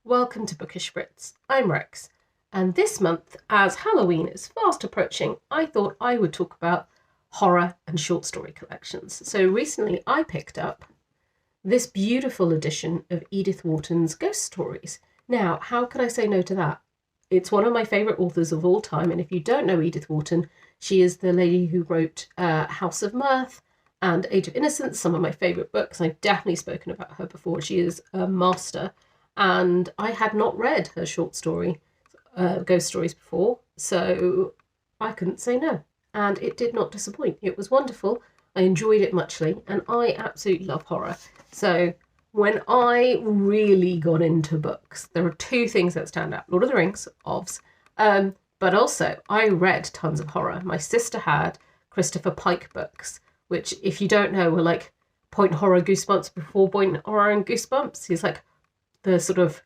welcome to Bookish Brits. I'm Rex, and this month, as Halloween is fast approaching, I thought I would talk about horror and short story collections. So recently I picked up this beautiful edition of Edith Wharton's Ghost Stories. Now, how could I say no to that? It's one of my favourite authors of all time, and if you don't know Edith Wharton, she is the lady who wrote House of Mirth and Age of Innocence, some of my favourite books. I've definitely spoken about her before. She is a master, and I had not read her short story, Ghost Stories, before, so I couldn't say no. And it did not disappoint. It was wonderful. I enjoyed it muchly, and I absolutely love horror. So when I really got into books, there are two things that stand out. Lord of the Rings, obvs. But also, I read tons of horror. My sister had Christopher Pike books, which, if you don't know, were like point horror Goosebumps before point horror and Goosebumps. He's like the sort of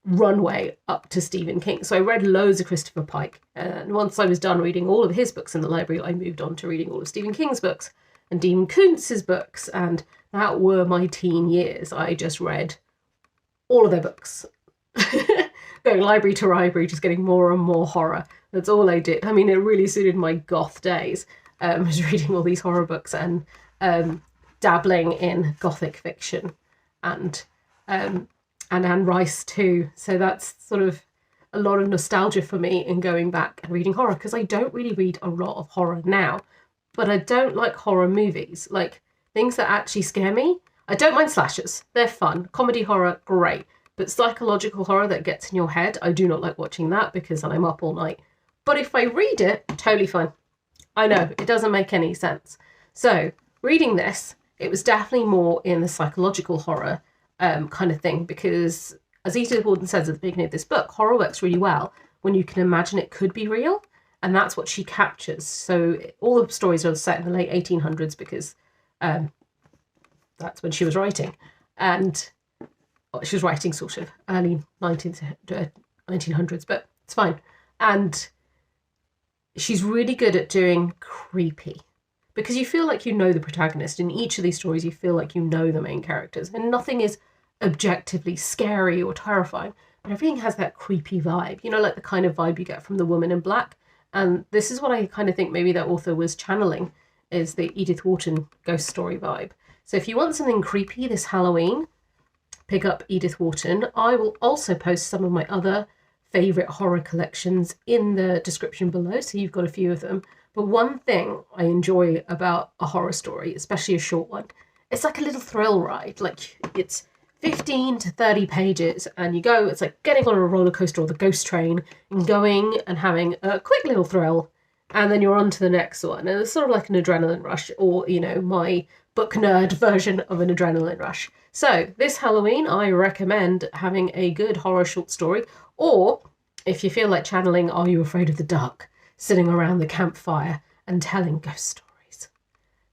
runway up to Stephen King. So I read loads of Christopher Pike. And once I was done reading all of his books in the library, I moved on to reading all of Stephen King's books and Dean Koontz's books. And that were my teen years. I just read all of their books. Going library to library, just getting more and more horror. That's all I did. I mean, it really suited my goth days. I was reading all these horror books and dabbling in gothic fiction and Anne Rice too. So that's sort of a lot of nostalgia for me in going back and reading horror, because I don't really read a lot of horror now. But I don't like horror movies, like things that actually scare me. I don't mind slashers. They're fun. Comedy horror, great. But psychological horror that gets in your head, I do not like watching that because I'm up all night. But if I read it, totally fine. I know, it doesn't make any sense. So, reading this, it was definitely more in the psychological horror kind of thing, because, as Edith Wharton says at the beginning of this book, horror works really well when you can imagine it could be real, and that's what she captures. So, all the stories are set in the late 1800s because that's when she was writing. And she was writing sort of early 1900s, but it's fine. And she's really good at doing creepy, because you feel like you know the protagonist. In each of these stories, you feel like you know the main characters, and nothing is objectively scary or terrifying, but everything has that creepy vibe, you know, like the kind of vibe you get from The Woman in Black. And this is what I kind of think maybe that author was channeling, is the Edith Wharton ghost story vibe. So if you want something creepy this Halloween, pick up Edith Wharton. I will also post some of my other favourite horror collections in the description below, so you've got a few of them. But one thing I enjoy about a horror story, especially a short one, it's like a little thrill ride. Like, it's 15 to 30 pages, and you go, it's like getting on a roller coaster or the ghost train and going and having a quick little thrill, and then you're on to the next one. And it's sort of like an adrenaline rush, or, you know, my book nerd version of an adrenaline rush. So this Halloween, I recommend having a good horror short story, or if you feel like channeling Are You Afraid of the Dark, sitting around the campfire and telling ghost stories.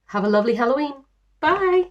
Have a lovely Halloween. Bye.